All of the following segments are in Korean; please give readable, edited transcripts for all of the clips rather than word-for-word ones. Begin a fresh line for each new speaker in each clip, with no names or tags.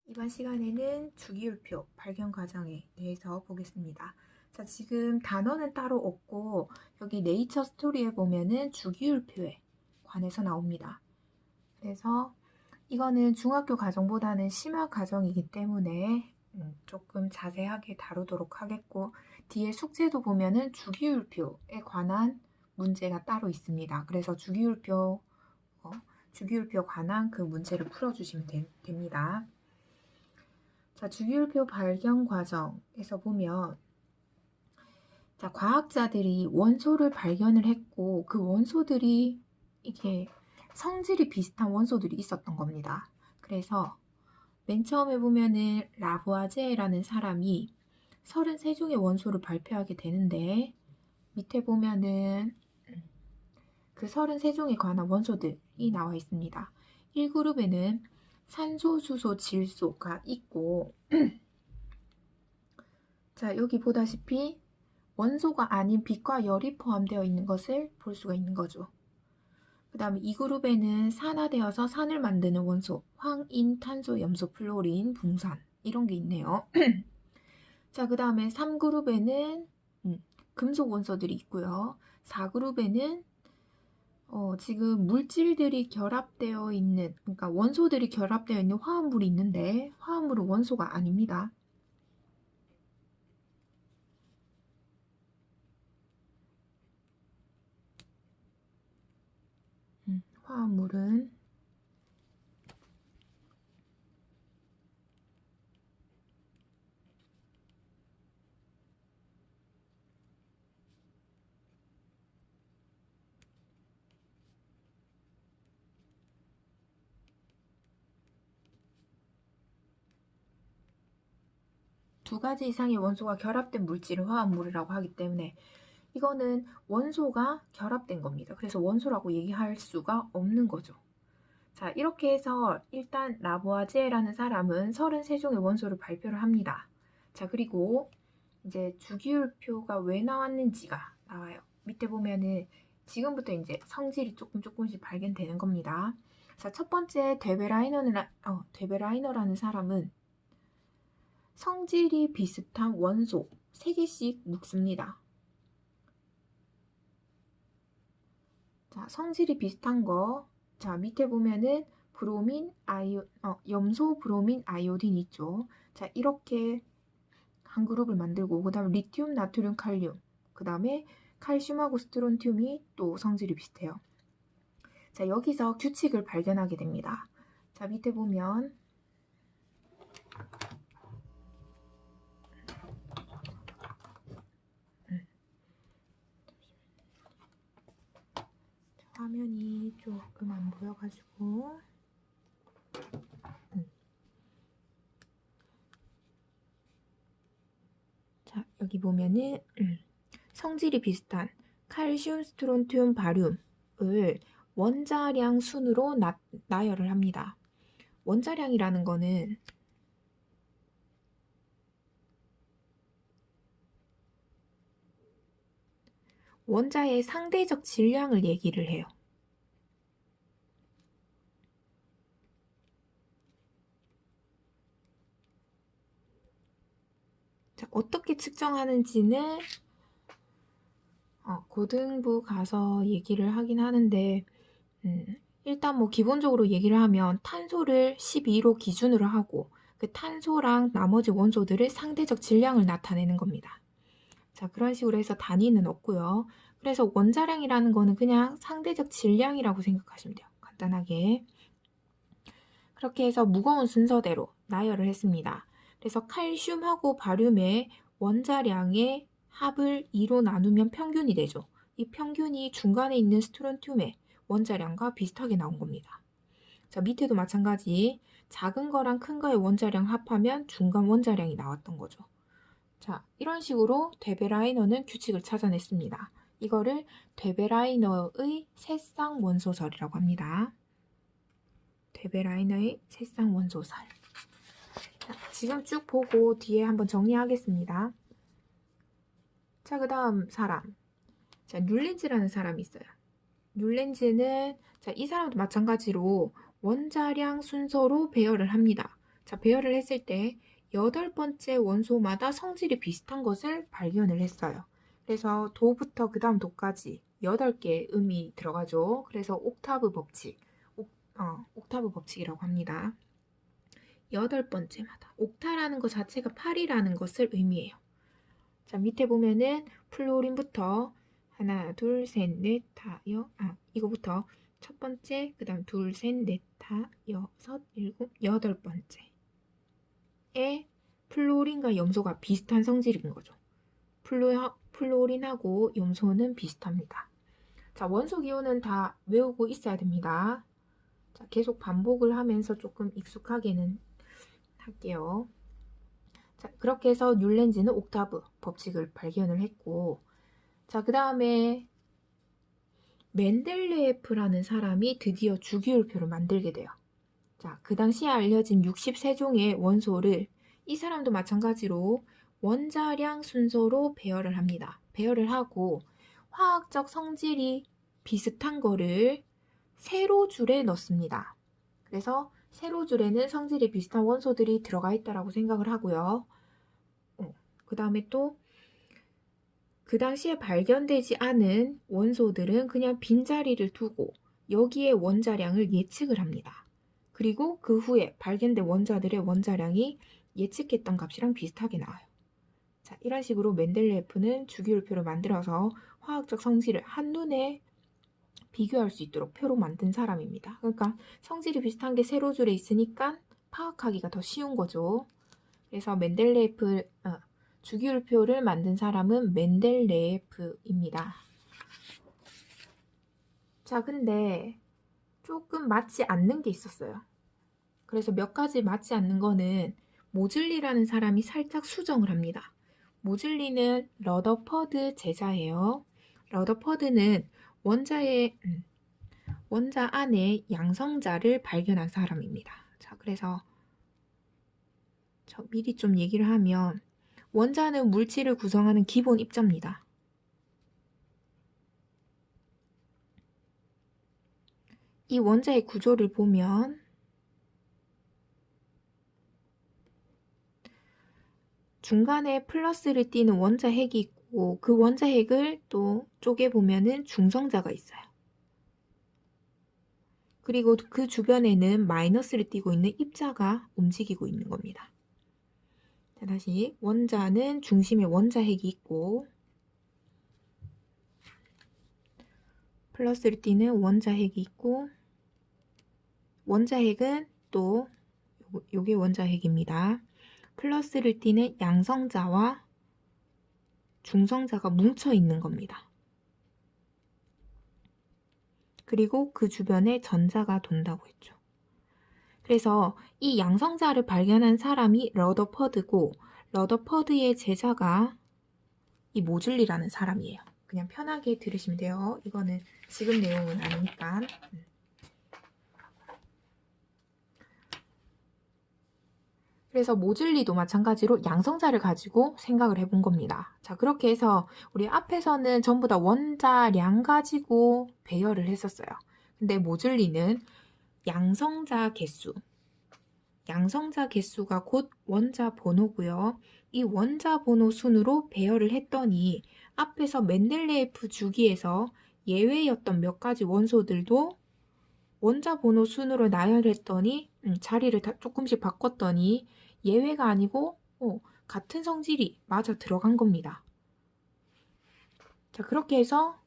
이번 시간에는 주기율표 발견 과정에 대해서 보겠습니다. 자, 지금 단어는 따로 없고 여기 네이처 스토리에 보면은 주기율표에 관해서 나옵니다. 그래서 이거는 중학교 과정보다는 심화 과정이기 때문에 조금 자세하게 다루도록 하겠고, 뒤에 숙제도 보면은 주기율표에 관한 문제가 따로 있습니다. 그래서 주기율표 관한 그 문제를 풀어주시면 됩니다. 자, 주기율표 발견 과정에서 보면, 자, 과학자들이 원소를 발견을 했고, 그 원소들이 이게 성질이 비슷한 원소들이 있었던 겁니다. 그래서 맨 처음에 보면은 라부아제라는 사람이 33종의 원소를 발표하게 되는데, 밑에 보면은 그 33종에 관한 원소들이 나와 있습니다. 1그룹에는 산소, 수소, 질소가 있고, 자, 여기 보다시피 원소가 아닌 빛과 열이 포함되어 있는 것을 볼 수가 있는 거죠. 그 다음에 이 그룹에는 산화되어서 산을 만드는 원소, 황인, 탄소, 염소, 플로린, 붕산 이런 게 있네요. 자, 그 다음에 3그룹에는 금속 원소들이 있고요. 4그룹에는 지금 물질들이 결합되어 있는, 그러니까 원소들이 결합되어 있는 화합물이 있는데 화합물은 원소가 아닙니다. 화합물은 두 가지 이상의 원소가 결합된 물질을 화합물이라고 하기 때문에 이거는 원소가 결합된 겁니다. 그래서 원소라고 얘기할 수가 없는 거죠. 자, 이렇게 해서 일단 라보아제라는 사람은 33종의 원소를 발표를 합니다. 자, 그리고 이제 주기율표가 왜 나왔는지가 나와요. 밑에 보면은 지금부터 이제 성질이 조금씩 발견되는 겁니다. 자, 첫 번째 데베라이너라는 사람은 성질이 비슷한 원소 3개씩 묶습니다. 자, 성질이 비슷한 거. 자, 밑에 보면은 염소, 브로민, 아이오딘 있죠. 자, 이렇게 한 그룹을 만들고, 그 다음에 리튬, 나트륨, 칼륨. 그 다음에 칼슘하고 스트론튬이 또 성질이 비슷해요. 자, 여기서 규칙을 발견하게 됩니다. 자, 밑에 보면 화면이 조금 안 보여가지고 자, 여기 보면은 성질이 비슷한 칼슘, 스트론튬, 바륨을 원자량 순으로 나열을 합니다. 원자량이라는 거는 원자의 상대적 질량을 얘기를 해요. 자, 어떻게 측정하는지는 고등부 가서 얘기를 하긴 하는데 일단 뭐 기본적으로 얘기를 하면 탄소를 12로 기준으로 하고 그 탄소랑 나머지 원소들의 상대적 질량을 나타내는 겁니다. 자, 그런 식으로 해서 단위는 없고요. 그래서 원자량이라는 거는 그냥 상대적 질량이라고 생각하시면 돼요. 간단하게. 그렇게 해서 무거운 순서대로 나열을 했습니다. 그래서 칼슘하고 바륨의 원자량의 합을 2로 나누면 평균이 되죠. 이 평균이 중간에 있는 스트론튬의 원자량과 비슷하게 나온 겁니다. 자, 밑에도 마찬가지 작은 거랑 큰 거의 원자량 합하면 중간 원자량이 나왔던 거죠. 자, 이런 식으로 데베라이너는 규칙을 찾아냈습니다. 이거를 데베라이너의 새쌍 원소설이라고 합니다. 데베라이너의 새쌍 원소설. 자, 지금 쭉 보고 뒤에 한번 정리하겠습니다. 자, 그 다음 사람. 자, 뮬렌즈라는 사람이 있어요. 뮬렌즈는 자, 이 사람도 마찬가지로 원자량 순서로 배열을 합니다. 자, 배열을 했을 때 8번째 원소마다 성질이 비슷한 것을 발견을 했어요. 그래서 도부터 그 다음 도까지 8개의 음이 들어가죠. 그래서 옥타브 법칙, 옥타브 법칙이라고 합니다. 8번째마다. 옥타라는 것 자체가 8이라는 것을 의미해요. 자, 밑에 보면은 플로린부터 하나, 둘, 셋, 넷, 다, 이거부터 첫 번째, 그 다음 둘, 셋, 넷, 다, 여섯, 일곱, 8번째에 플로린과 염소가 비슷한 성질인 거죠. 플로린하고 염소는 비슷합니다. 자, 원소 기호는 다 외우고 있어야 됩니다. 자, 계속 반복을 하면서 조금 익숙하게는 할게요. 자, 그렇게 해서 뮬렌즈는 옥타브 법칙을 발견을 했고, 자, 그 다음에 멘델레예프라는 사람이 드디어 주기율표를 만들게 돼요. 자, 그 당시에 알려진 63종의 원소를 이 사람도 마찬가지로 원자량 순서로 배열을 합니다. 배열을 하고 화학적 성질이 비슷한 거를 세로줄에 넣습니다. 그래서 세로줄에는 성질이 비슷한 원소들이 들어가 있다라고 생각을 하고요. 그 다음에 또 그 당시에 발견되지 않은 원소들은 그냥 빈자리를 두고 여기에 원자량을 예측을 합니다. 그리고 그 후에 발견된 원자들의 원자량이 예측했던 값이랑 비슷하게 나와요. 자, 이런 식으로 멘델레예프는 주기율표를 만들어서 화학적 성질을 한눈에 비교할 수 있도록 표로 만든 사람입니다. 그러니까 성질이 비슷한 게 세로줄에 있으니까 파악하기가 더 쉬운 거죠. 그래서 주기율표를 만든 사람은 멘델레예프입니다. 자, 근데 조금 맞지 않는 게 있었어요. 그래서 몇 가지 맞지 않는 거는 모즐리라는 사람이 살짝 수정을 합니다. 모즐리는 러더퍼드 제자예요. 러더퍼드는 원자 안에 양성자를 발견한 사람입니다. 자, 그래서 미리 좀 얘기를 하면 원자는 물질을 구성하는 기본 입자입니다. 이 원자의 구조를 보면 중간에 플러스를 띄는 원자핵이 있고 그 원자핵을 또 쪼개보면은 중성자가 있어요. 그리고 그 주변에는 마이너스를 띄고 있는 입자가 움직이고 있는 겁니다. 자, 다시 원자는 중심에 원자핵이 있고 플러스를 띄는 원자핵이 있고 원자핵은 또 요게 원자핵입니다. 플러스를 띄는 양성자와 중성자가 뭉쳐 있는 겁니다. 그리고 그 주변에 전자가 돈다고 했죠. 그래서 이 양성자를 발견한 사람이 러더퍼드고 러더퍼드의 제자가 이 모즐리라는 사람이에요. 그냥 편하게 들으시면 돼요. 이거는 지금 내용은 아니니까. 그래서 모즐리도 마찬가지로 양성자를 가지고 생각을 해본 겁니다. 자, 그렇게 해서 우리 앞에서는 전부 다 원자량 가지고 배열을 했었어요. 근데 모즐리는 양성자 개수가 곧 원자 번호고요. 이 원자 번호 순으로 배열을 했더니 앞에서 멘델레예프 주기에서 예외였던 몇 가지 원소들도 원자 번호 순으로 나열했더니 자리를 조금씩 바꿨더니 예외가 아니고 같은 성질이 맞아 들어간 겁니다. 자, 그렇게 해서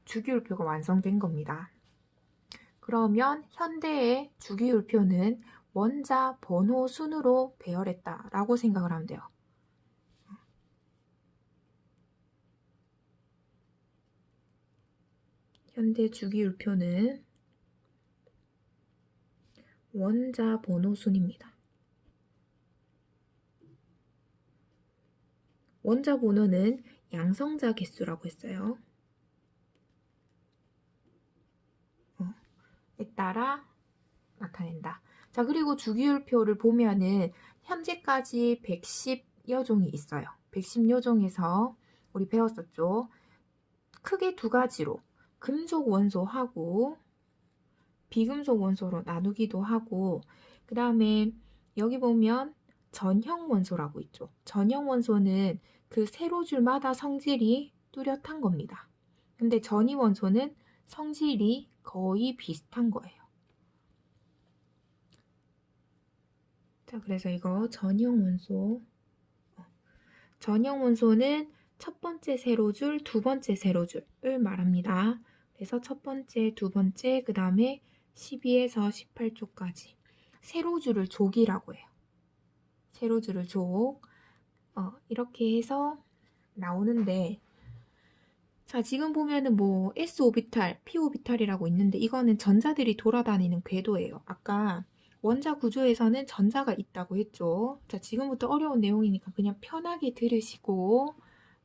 주기율표가 완성된 겁니다. 그러면 현대의 주기율표는 원자 번호 순으로 배열했다라고 생각을 하면 돼요. 현대 주기율표는 원자 번호 순입니다. 원자 번호는 양성자 개수라고 했어요. 에 따라 나타낸다. 자, 그리고 주기율표를 보면은 현재까지 110여 종이 있어요. 110여 종에서 우리 배웠었죠. 크게 두 가지로 금속 원소하고 비금속 원소로 나누기도 하고 그 다음에 여기 보면 전형 원소라고 있죠. 전형 원소는 그 세로줄마다 성질이 뚜렷한 겁니다. 근데 전이 원소는 성질이 거의 비슷한 거예요. 자, 그래서 이거 전형 원소. 전형 원소는 첫 번째 세로줄, 두 번째 세로줄을 말합니다. 그래서 첫 번째, 두 번째, 그 다음에 12에서 18쪽까지 세로줄을 족이라고 해요. 세로줄을 족. 이렇게 해서 나오는데, 자, 지금 보면은 뭐 s-오비탈, p-오비탈이라고 있는데 이거는 전자들이 돌아다니는 궤도예요. 아까 원자 구조에서는 전자가 있다고 했죠. 자, 지금부터 어려운 내용이니까 그냥 편하게 들으시고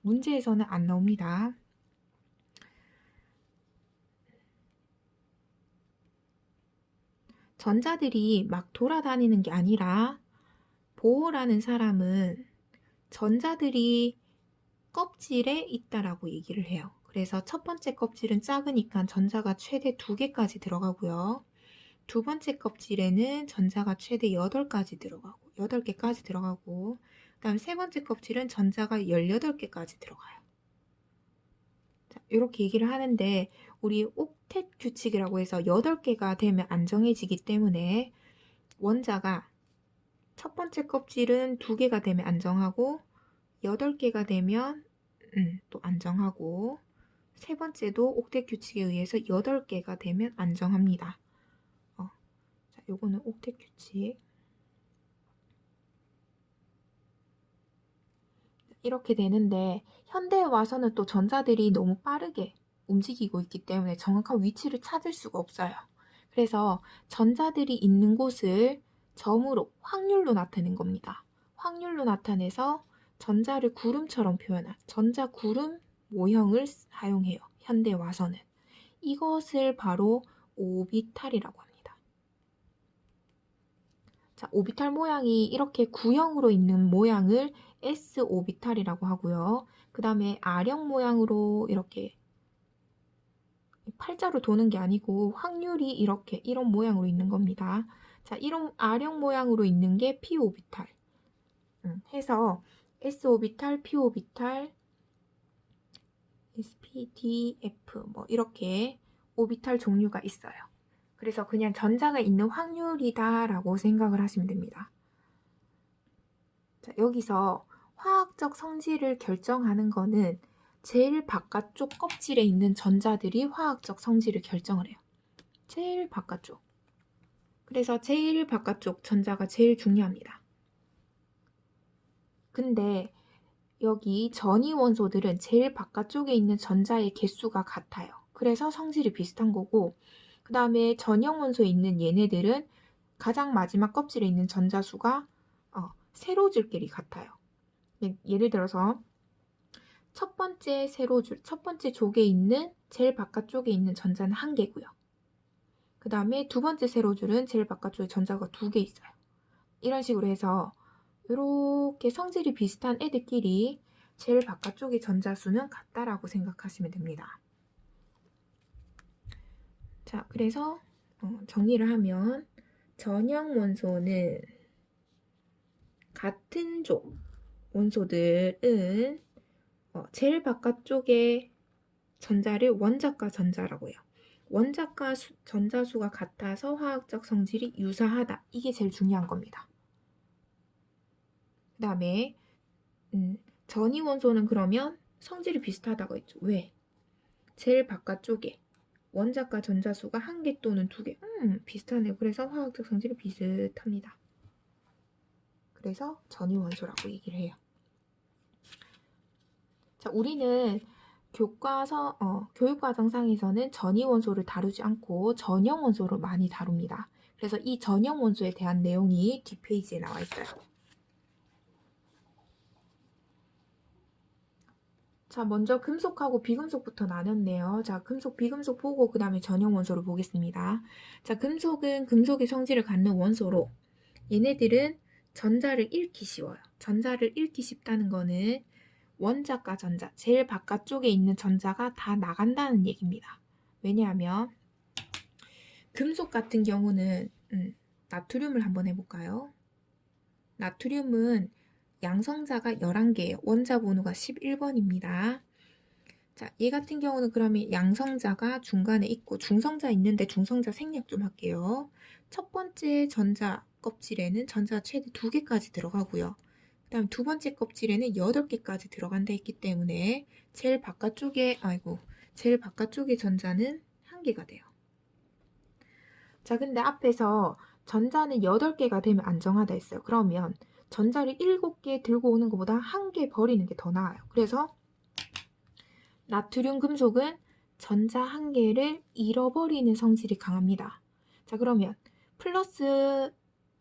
문제에서는 안 나옵니다. 전자들이 막 돌아다니는 게 아니라 보호라는 사람은 전자들이 껍질에 있다라고 얘기를 해요. 그래서 첫 번째 껍질은 작으니까 전자가 최대 2개까지 들어가고요. 두 번째 껍질에는 전자가 최대 8개까지 들어가고, 그 다음 세 번째 껍질은 전자가 18개까지 들어가요. 자, 이렇게 얘기를 하는데, 우리 옥텟 규칙이라고 해서 8개가 되면 안 정해지기 때문에, 원자가 첫 번째 껍질은 2개가 되면 안 정하고, 8개가 되면 또 안 정하고, 세 번째도 옥텟 규칙에 의해서 8개가 되면 안 정합니다. 자, 요거는 옥텟 규칙. 이렇게 되는데 현대에 와서는 또 전자들이 너무 빠르게 움직이고 있기 때문에 정확한 위치를 찾을 수가 없어요. 그래서 전자들이 있는 곳을 점으로 확률로 나타낸 겁니다. 확률로 나타내서 전자를 구름처럼 표현한 전자구름 모형을 사용해요. 현대에 와서는. 이것을 바로 오비탈이라고 합니다. 자, 오비탈 모양이 이렇게 구형으로 있는 모양을 s-오비탈이라고 하고요. 그 다음에 R형 모양으로 이렇게 팔자로 도는 게 아니고 확률이 이렇게 이런 모양으로 있는 겁니다. 자, 이런 R형 모양으로 있는 게 p-오비탈. 해서 s-오비탈, p-오비탈, sp, d, f 뭐 이렇게 오비탈 종류가 있어요. 그래서 그냥 전자가 있는 확률이다라고 생각을 하시면 됩니다. 자, 여기서 화학적 성질을 결정하는 거는 제일 바깥쪽 껍질에 있는 전자들이 화학적 성질을 결정을 해요. 제일 바깥쪽. 그래서 제일 바깥쪽 전자가 제일 중요합니다. 근데 여기 전이 원소들은 제일 바깥쪽에 있는 전자의 개수가 같아요. 그래서 성질이 비슷한 거고, 그 다음에 전형 원소에 있는 얘네들은 가장 마지막 껍질에 있는 전자 수가 세로줄끼리 같아요. 예를 들어서 첫 번째 세로줄, 첫 번째 족에 있는 제일 바깥쪽에 있는 전자는 1개고요. 그 다음에 두 번째 세로줄은 제일 바깥쪽에 전자가 2개 있어요. 이런 식으로 해서 이렇게 성질이 비슷한 애들끼리 제일 바깥쪽의 전자 수는 같다라고 생각하시면 됩니다. 자, 그래서 정리를 하면 전형 원소는 같은 족 원소들은 제일 바깥쪽의 전자를 원자과 전자라고 해요. 원자과 전자수가 같아서 화학적 성질이 유사하다. 이게 제일 중요한 겁니다. 그 다음에 전이 원소는 그러면 성질이 비슷하다고 했죠. 왜? 제일 바깥쪽에 원자과 전자수가 1개 또는 2개. 비슷하네요. 그래서 화학적 성질이 비슷합니다. 그래서 전이 원소라고 얘기를 해요. 자, 우리는 교육과정상에서는 전이 원소를 다루지 않고 전형 원소를 많이 다룹니다. 그래서 이 전형 원소에 대한 내용이 뒷페이지에 나와 있어요. 자, 먼저 금속하고 비금속부터 나눴네요. 자, 금속, 비금속 보고 그 다음에 전형 원소를 보겠습니다. 자, 금속은 금속의 성질을 갖는 원소로 얘네들은 전자를 잃기 쉬워요. 전자를 잃기 쉽다는 거는 원자과 전자, 제일 바깥쪽에 있는 전자가 다 나간다는 얘기입니다. 왜냐하면 금속 같은 경우는 나트륨을 한번 해볼까요? 나트륨은 양성자가 11개예요. 원자 번호가 11번입니다. 자, 얘 같은 경우는 그러면 양성자가 중간에 있고 중성자 있는데 중성자 생략 좀 할게요. 첫 번째 전자 껍질에는 전자가 최대 2개까지 들어가고요. 그 다음 두 번째 껍질에는 8개까지 들어간다 했기 때문에 제일 바깥쪽에 전자는 1개가 돼요. 자, 근데 앞에서 전자는 8개가 되면 안정하다 했어요. 그러면 전자를 7개 들고 오는 것보다 1개 버리는 게 더 나아요. 그래서 나트륨 금속은 전자 1개를 잃어버리는 성질이 강합니다. 자, 그러면 플러스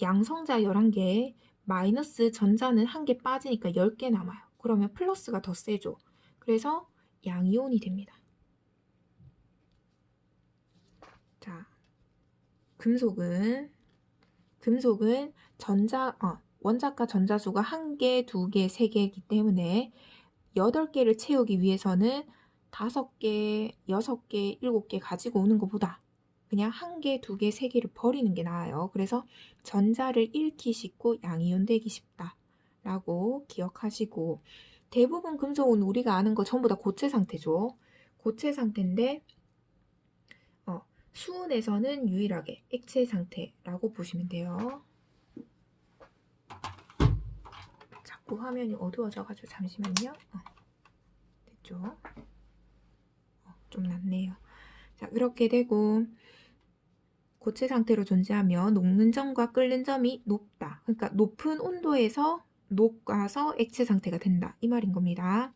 양성자 11개, 마이너스 전자는 1개 빠지니까 10개 남아요. 그러면 플러스가 더 세죠. 그래서 양이온이 됩니다. 자, 금속은 원자과 전자수가 1개, 2개, 3개이기 때문에 8개를 채우기 위해서는 5개, 6개, 7개 가지고 오는 것보다 그냥 1개, 2개, 3개를 버리는 게 나아요. 그래서 전자를 잃기 쉽고 양이온 되기 쉽다 라고 기억하시고, 대부분 금속은 우리가 아는 거 전부 다 고체 상태죠. 고체 상태인데 수은에서는 유일하게 액체 상태라고 보시면 돼요. 자꾸 화면이 어두워져가지고 잠시만요. 됐죠? 좀 낫네요. 자, 그렇게 되고 고체 상태로 존재하며 녹는 점과 끓는 점이 높다. 그러니까 높은 온도에서 녹아서 액체 상태가 된다. 이 말인 겁니다.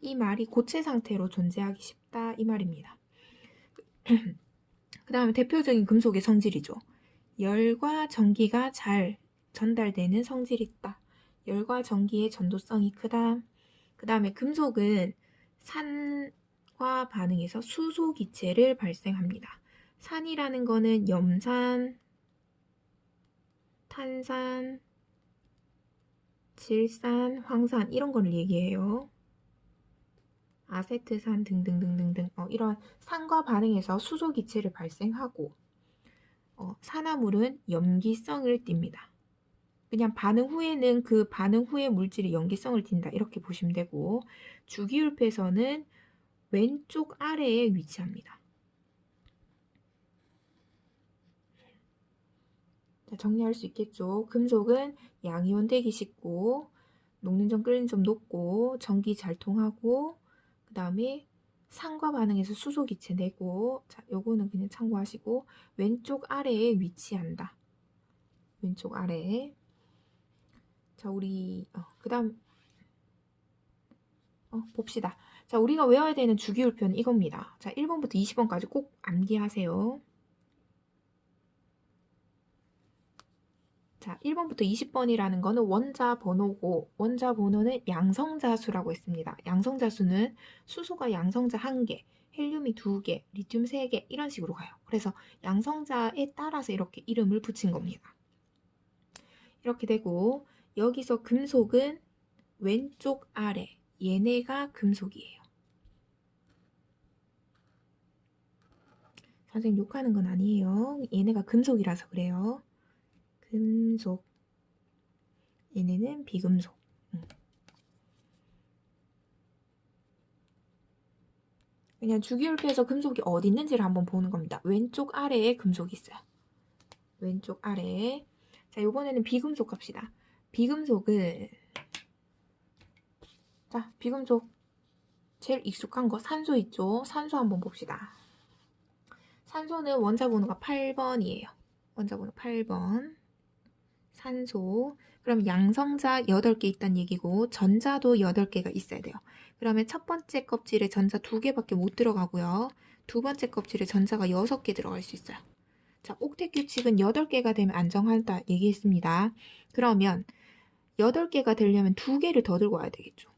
이 말이 고체 상태로 존재하기 쉽다. 이 말입니다. 그 다음에 대표적인 금속의 성질이죠. 열과 전기가 잘 전달되는 성질이 있다. 열과 전기의 전도성이 크다. 그 다음에 금속은 산과 반응해서 수소기체를 발생합니다. 산이라는 거는 염산, 탄산, 질산, 황산 이런 거를 얘기해요. 아세트산 등등등등등 이런 산과 반응해서 수소기체를 발생하고 산화물은 염기성을 띱니다. 그냥 반응 후에는 그 반응 후의 물질이 염기성을 띈다 이렇게 보시면 되고, 주기율표에서는 왼쪽 아래에 위치합니다. 자, 정리할 수 있겠죠. 금속은 양이온 되기 쉽고 녹는 점 끓는 점 높고 전기 잘 통하고, 그 다음에 산과 반응해서 수소기체 내고, 자, 요거는 그냥 참고하시고, 왼쪽 아래에 위치한다. 왼쪽 아래에. 자, 우리 그 다음 봅시다. 자, 우리가 외워야 되는 주기율표는 이겁니다. 자, 1번부터 20번까지 꼭 암기하세요. 자, 1번부터 20번이라는 거는 원자 번호고, 원자 번호는 양성자수라고 했습니다. 양성자수는 수소가 양성자 1개, 헬륨이 2개, 리튬 3개 이런 식으로 가요. 그래서 양성자에 따라서 이렇게 이름을 붙인 겁니다. 이렇게 되고, 여기서 금속은 왼쪽 아래, 얘네가 금속이에요. 선생님 욕하는 건 아니에요. 얘네가 금속이라서 그래요. 금속. 얘네는 비금속. 그냥 주기율표에서 금속이 어디 있는지를 한번 보는 겁니다. 왼쪽 아래에 금속이 있어요. 왼쪽 아래에. 자, 이번에는 비금속 갑시다. 비금속은, 자, 비금속 제일 익숙한 거 산소 있죠? 산소 한번 봅시다. 산소는 원자 번호가 8번이에요. 원자 번호 8번. 산소. 그럼 양성자 8개 있다는 얘기고 전자도 8개가 있어야 돼요. 그러면 첫 번째 껍질에 전자 2개밖에 못 들어가고요. 두 번째 껍질에 전자가 6개 들어갈 수 있어요. 자, 옥텟 규칙은 8개가 되면 안정한다 얘기했습니다. 그러면 8개가 되려면 2개를 더 들고 와야 되겠죠.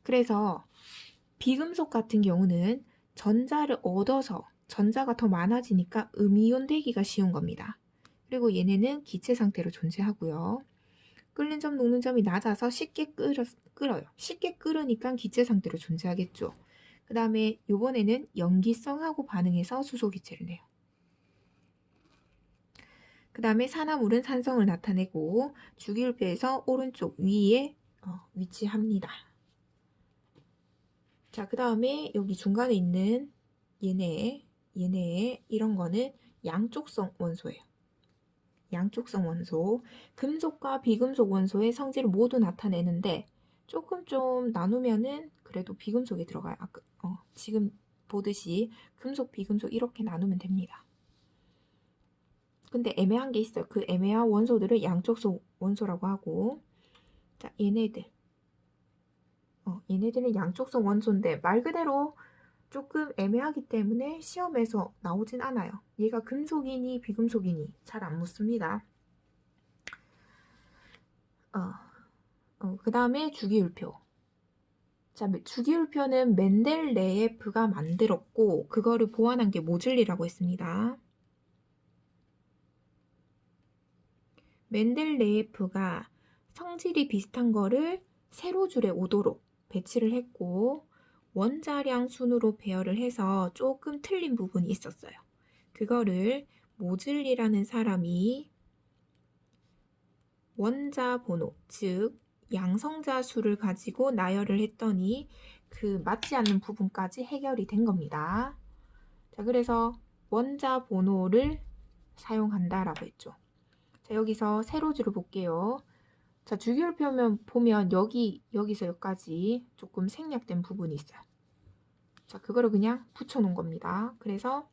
그래서 비금속 같은 경우는 전자를 얻어서 전자가 더 많아지니까 음이온 되기가 쉬운 겁니다. 그리고 얘네는 기체 상태로 존재하고요. 끓는 점, 녹는 점이 낮아서 쉽게 끓어요. 쉽게 끓으니까 기체 상태로 존재하겠죠. 그 다음에 요번에는 염기성하고 반응해서 수소 기체를 내요. 그 다음에 산화물은 산성을 나타내고 주기율표에서 오른쪽 위에 위치합니다. 자, 그 다음에 여기 중간에 있는 얘네 이런 거는 양쪽성 원소예요. 양쪽성 원소. 금속과 비금속 원소의 성질을 모두 나타내는데 조금 좀 나누면은 그래도 비금속이 들어가요. 지금 보듯이 금속, 비금속 이렇게 나누면 됩니다. 근데 애매한 게 있어요. 그 애매한 원소들을 양쪽성 원소라고 하고, 자, 얘네들은 양쪽성 원소인데 말 그대로 조금 애매하기 때문에 시험에서 나오진 않아요. 얘가 금속이니 비금속이니 잘 안 묻습니다. 그 다음에 주기율표. 자, 주기율표는 멘델레예프가 만들었고 그거를 보완한 게 모즐리라고 했습니다. 멘델레예프가 성질이 비슷한 거를 세로줄에 오도록 배치를 했고 원자량 순으로 배열을 해서 조금 틀린 부분이 있었어요. 그거를 모즐리라는 사람이 원자 번호, 즉 양성자 수를 가지고 나열을 했더니 그 맞지 않는 부분까지 해결이 된 겁니다. 자, 그래서 원자 번호를 사용한다라고 했죠. 자, 여기서 세로줄을 볼게요. 자, 주기율표 보면 여기서 여기까지 조금 생략된 부분이 있어요. 자, 그거를 그냥 붙여놓은 겁니다. 그래서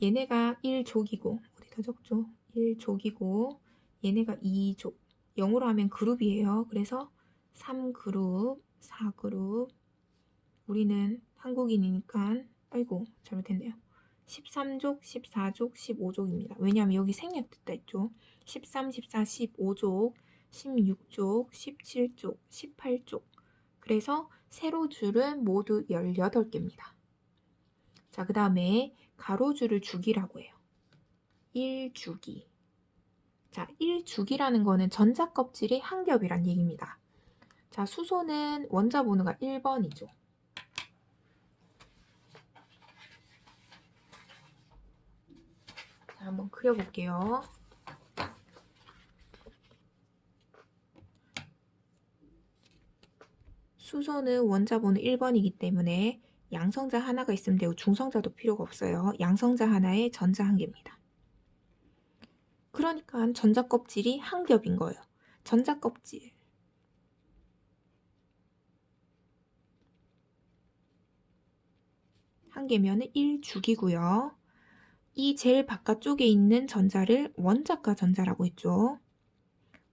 얘네가 1족이고 어디다 적죠? 1족이고 얘네가 2족. 0으로 하면 그룹이에요. 그래서 3그룹, 4그룹. 우리는 한국인이니까 아이고 잘못했네요. 13족, 14족, 15족입니다. 왜냐하면 여기 생략됐다 했죠. 13, 14, 15족, 16족, 17족, 18족. 그래서 세로줄은 모두 18개입니다. 자, 그 다음에 가로줄을 주기라고 해요. 1주기. 자, 1주기라는 거는 전자껍질이 한 겹이란 얘기입니다. 자, 수소는 원자 번호가 1번이죠. 자, 한번 그려볼게요. 수소는 원자 번호 1번이기 때문에 양성자 하나가 있으면 되고 중성자도 필요가 없어요. 양성자 하나에 전자 한 개입니다. 그러니까 전자 껍질이 한 겹인 거예요. 전자 껍질. 한 개면은 1주기고요. 이 제일 바깥쪽에 있는 전자를 원자가 전자라고 했죠.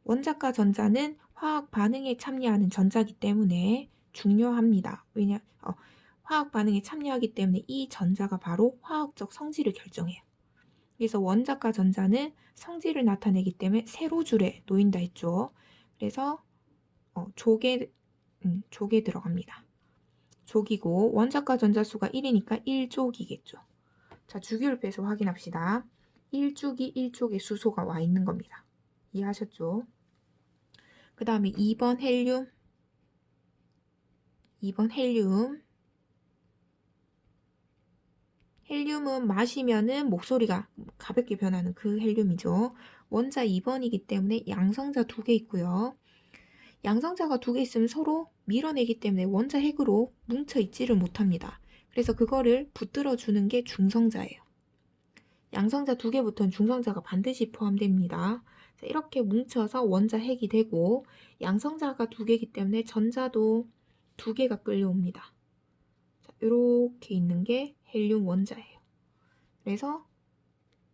원자가 전자는 화학 반응에 참여하는 전자기 때문에 중요합니다. 화학 반응에 참여하기 때문에 이 전자가 바로 화학적 성질을 결정해요. 그래서 원자가 전자는 성질을 나타내기 때문에 세로줄에 놓인다 했죠. 그래서 족에 들어갑니다. 족이고 원자가 전자수가 1이니까 1족이겠죠. 자, 주기율표에서 확인합시다. 1주기 1족에 수소가 와 있는 겁니다. 이해하셨죠? 그 다음에 2번 헬륨. 헬륨은 마시면은 목소리가 가볍게 변하는 그 헬륨이죠. 원자 2번이기 때문에 양성자 2개 있고요. 양성자가 2개 있으면 서로 밀어내기 때문에 원자 핵으로 뭉쳐 있지를 못합니다. 그래서 그거를 붙들어 주는 게 중성자예요. 양성자 2개부터는 중성자가 반드시 포함됩니다. 자, 이렇게 뭉쳐서 원자 핵이 되고 양성자가 2개이기 때문에 전자도 2개가 끌려옵니다. 자, 이렇게 있는 게 헬륨 원자예요. 그래서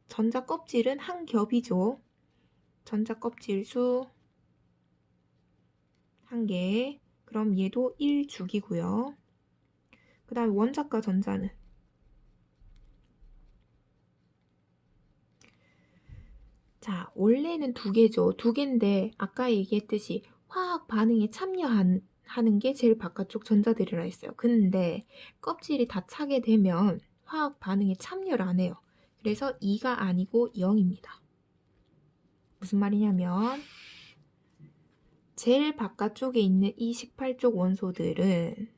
전자 껍질은 한 겹이죠. 전자 껍질 수 1개. 그럼 얘도 1주기고요. 그 다음에 원자과 전자는 자, 원래는 2개죠. 2개인데 아까 얘기했듯이 화학 반응에 참여하는 게 제일 바깥쪽 전자들이라 했어요. 근데 껍질이 다 차게 되면 화학 반응에 참여를 안 해요. 그래서 2가 아니고 0입니다. 무슨 말이냐면 제일 바깥쪽에 있는 이 18쪽 원소들은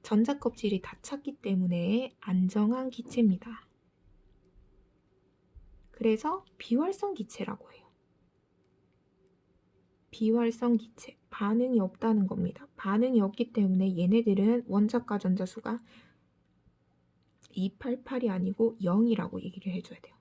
전자 껍질이 다 찼기 때문에 안정한 기체입니다. 그래서 비활성 기체라고 해요. 비활성 기체. 반응이 없다는 겁니다. 반응이 없기 때문에 얘네들은 원자과 전자수가 288이 아니고 0이라고 얘기를 해줘야 돼요.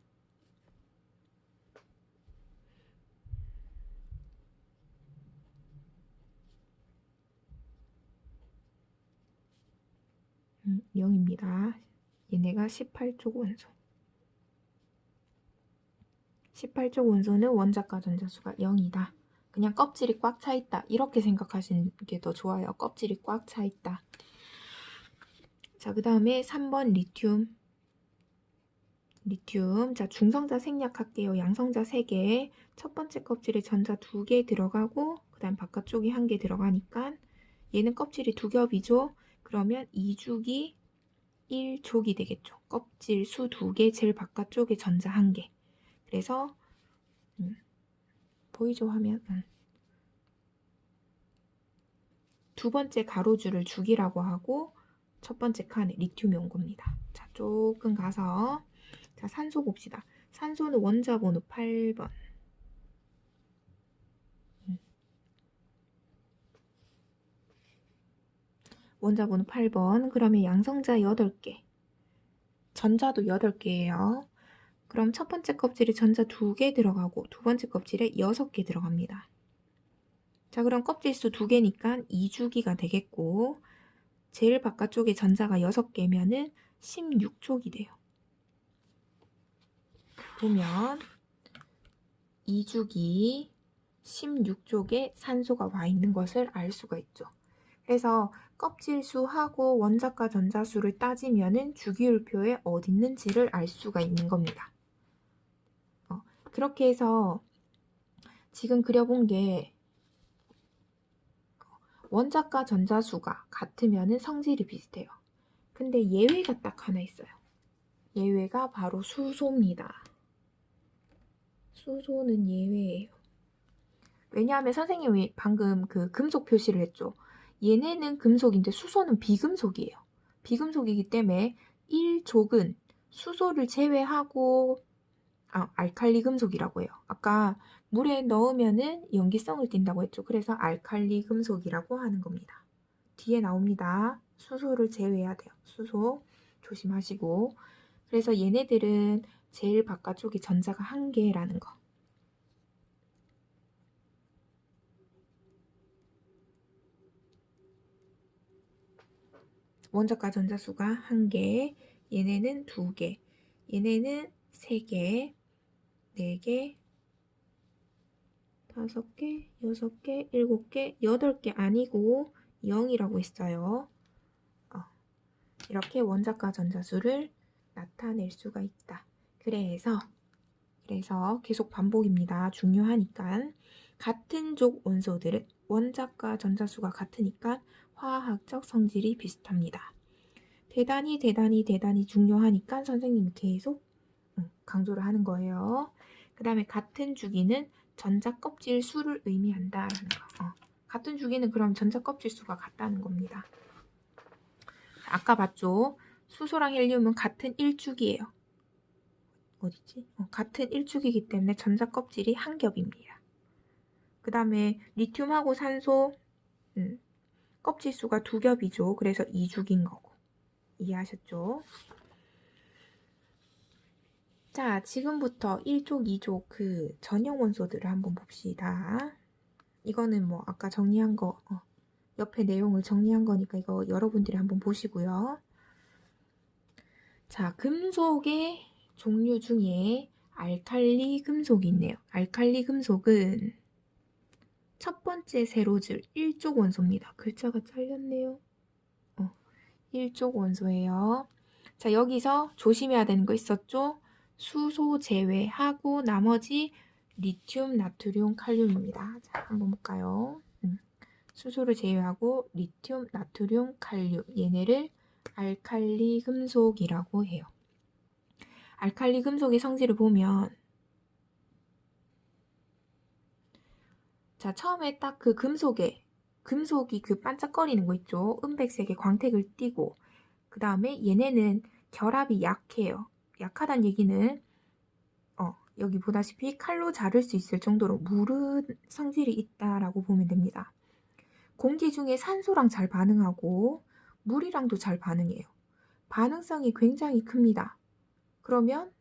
음, 0입니다. 얘네가 18쪽 원소. 18쪽 원소는 원자과 전자수가 0이다. 그냥 껍질이 꽉 차 있다. 이렇게 생각하시는 게 더 좋아요. 껍질이 꽉 차 있다. 자, 그 다음에 3번 리튬. 자, 중성자 생략할게요. 양성자 3개. 첫 번째 껍질에 전자 2개 들어가고 그 다음 바깥쪽이 1개 들어가니까 얘는 껍질이 2겹이죠. 그러면 2주기 1족이 되겠죠. 껍질 수 2개, 제일 바깥쪽에 전자 1개. 그래서 보이죠 화면? 두 번째 가로줄을 주기라고 하고 첫 번째 칸에 리튬이 온 겁니다. 자, 조금 가서 자, 산소 봅시다. 산소는 원자 번호 8번. 원자 번호 8번. 그러면 양성자 8개. 전자도 8개예요. 그럼 첫 번째 껍질에 전자 2개 들어가고 두 번째 껍질에 6개 들어갑니다. 자, 그럼 껍질 수 2개니까 2주기가 되겠고 제일 바깥쪽에 전자가 6개면은 16족이 돼요. 보면 2주기 16족에 산소가 와 있는 것을 알 수가 있죠. 그래서 껍질수하고 원자과 전자수를 따지면은 주기율표에 어디 있는지를 알 수가 있는 겁니다. 그렇게 해서 지금 그려본 게 원자과 전자수가 같으면은 성질이 비슷해요. 근데 예외가 딱 하나 있어요. 예외가 바로 수소입니다. 수소는 예외예요. 왜냐하면 선생님이 방금 그 금속 표시를 했죠. 얘네는 금속인데 수소는 비금속이에요. 비금속이기 때문에 1족은 수소를 제외하고 알칼리 금속이라고 해요. 아까 물에 넣으면은 연기성을 띈다고 했죠. 그래서 알칼리 금속이라고 하는 겁니다. 뒤에 나옵니다. 수소를 제외해야 돼요. 수소 조심하시고. 그래서 얘네들은 제일 바깥쪽에 전자가 1개라는 거. 원자과 전자수가 1개, 얘네는 2개, 얘네는 3개, 4개, 5개, 6개, 7개, 8개 아니고 0이라고 했어요. 이렇게 원자과 전자수를 나타낼 수가 있다. 그래서 계속 반복입니다. 중요하니까 같은 족 원소들은 원자과 전자수가 같으니까 화학적 성질이 비슷합니다. 대단히 중요하니까 선생님이 계속 강조를 하는 거예요. 그 다음에 같은 주기는 전자 껍질 수를 의미한다라는 거. 같은 주기는 그럼 전자 껍질 수가 같다는 겁니다. 아까 봤죠? 수소랑 헬륨은 같은 1주기예요. 어디지? 같은 1주기이기 때문에 전자 껍질이 1겹입니다. 그 다음에 리튬하고 산소 껍질 수가 2겹이죠. 그래서 2주기인 거고. 이해하셨죠? 자, 지금부터 1족, 2족 그 전형 원소들을 한번 봅시다. 이거는 뭐 아까 정리한 거, 옆에 내용을 정리한 거니까 이거 여러분들이 한번 보시고요. 자, 금속의 종류 중에 알칼리 금속이 있네요. 알칼리 금속은 첫 번째 세로줄 1족 원소입니다. 글자가 잘렸네요. 1족 원소예요. 자, 여기서 조심해야 되는 거 있었죠? 수소 제외하고 나머지 리튬, 나트륨, 칼륨입니다. 자, 한번 볼까요? 수소를 제외하고 리튬, 나트륨, 칼륨 얘네를 알칼리 금속이라고 해요. 알칼리 금속의 성질을 보면 자, 처음에 딱 그 금속이 그 반짝거리는 거 있죠? 은백색의 광택을 띠고 그 다음에 얘네는 결합이 약해요. 약하다는 얘기는 여기 보다시피 칼로 자를 수 있을 정도로 무른 성질이 있다라고 보면 됩니다. 공기 중에 산소랑 잘 반응하고 물이랑도 잘 반응해요. 반응성이 굉장히 큽니다. 그러면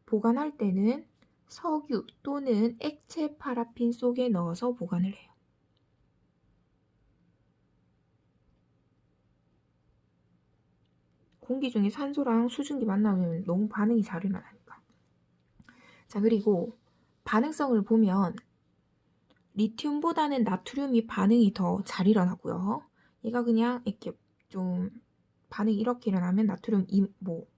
보관할 때는 석유 또는 액체 파라핀 속에 넣어서 보관을 해요. 공기 중에 산소랑 수증기 만나면 너무 반응이 잘 일어나니까. 자, 그리고 반응성을 보면 리튬보다는 나트륨이 반응이 더 잘 일어나고요. 얘가 그냥 이렇게 좀 반응이 이렇게 일어나면 나트륨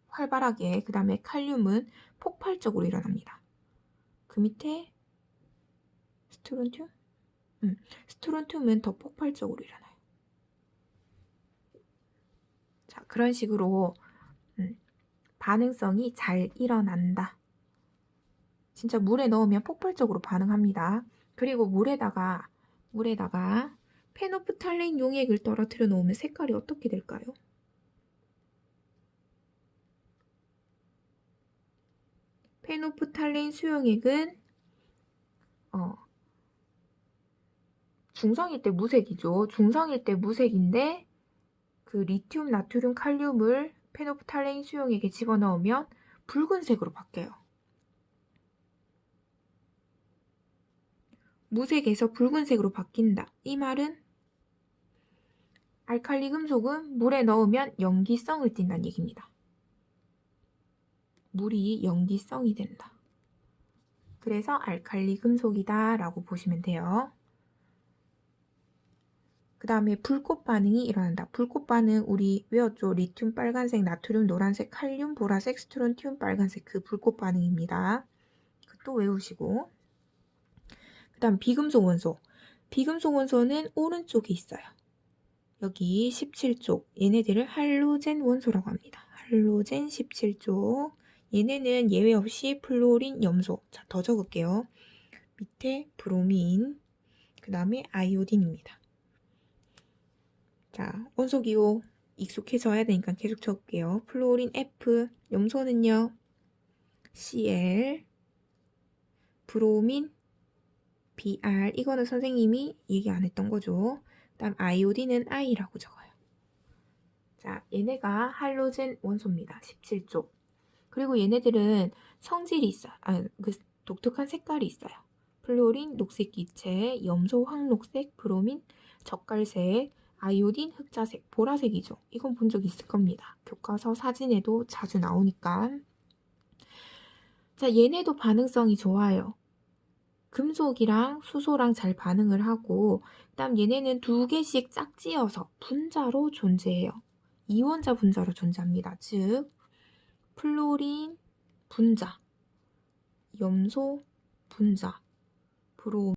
활발하게, 그 다음에 칼륨은 폭발적으로 일어납니다. 그 밑에 스트론튬? 스트론튬은 더 폭발적으로 일어나요. 자, 그런 식으로 반응성이 잘 일어난다. 진짜 물에 넣으면 폭발적으로 반응합니다. 그리고 물에다가 페노프탈렌 용액을 떨어뜨려 놓으면 색깔이 어떻게 될까요? 페노프탈렌 수용액은 중성일 때 무색이죠. 중성일 때 무색인데 그 리튬, 나트륨, 칼륨을 페노프탈렌 수용액에 집어넣으면 붉은색으로 바뀌어요. 무색에서 붉은색으로 바뀐다. 이 말은 알칼리 금속은 물에 넣으면 염기성을 띈다는 얘기입니다. 물이 염기성이 된다. 그래서 알칼리 금속이다 라고 보시면 돼요. 그 다음에 불꽃 반응이 일어난다. 불꽃 반응 우리 외웠죠? 리튬 빨간색, 나트륨 노란색, 칼륨 보라색, 스트론튬 빨간색, 그 불꽃 반응입니다. 또 외우시고. 그 다음 비금속 원소. 비금속 원소는 오른쪽에 있어요. 여기 17쪽. 얘네들을 할로젠 원소라고 합니다. 할로젠 17쪽. 얘네는 예외 없이 플로린, 염소. 자, 더 적을게요. 밑에 브로민, 그 다음에 아이오딘입니다. 자, 원소기호 익숙해져야 되니까 계속 적을게요. 플로린 F, 염소는요 Cl, 브로민 Br. 이거는 선생님이 얘기 안 했던 거죠. 그다음 아이오딘은 I라고 적어요. 자, 얘네가 할로젠 원소입니다. 17쪽. 그리고 얘네들은 성질이 있어요. 그 독특한 색깔이 있어요. 플로린 녹색 기체, 염소 황록색, 브로민 젓갈색, 아이오딘 흑자색, 보라색이죠. 이건 본 적 있을 겁니다. 교과서 사진에도 자주 나오니까. 자, 얘네도 반응성이 좋아요. 금속이랑 수소랑 잘 반응을 하고, 그다음 얘네는 2개씩 짝지어서 분자로 존재해요. 이원자 분자로 존재합니다. 즉 플로린 분자, 염소 분자, 브로민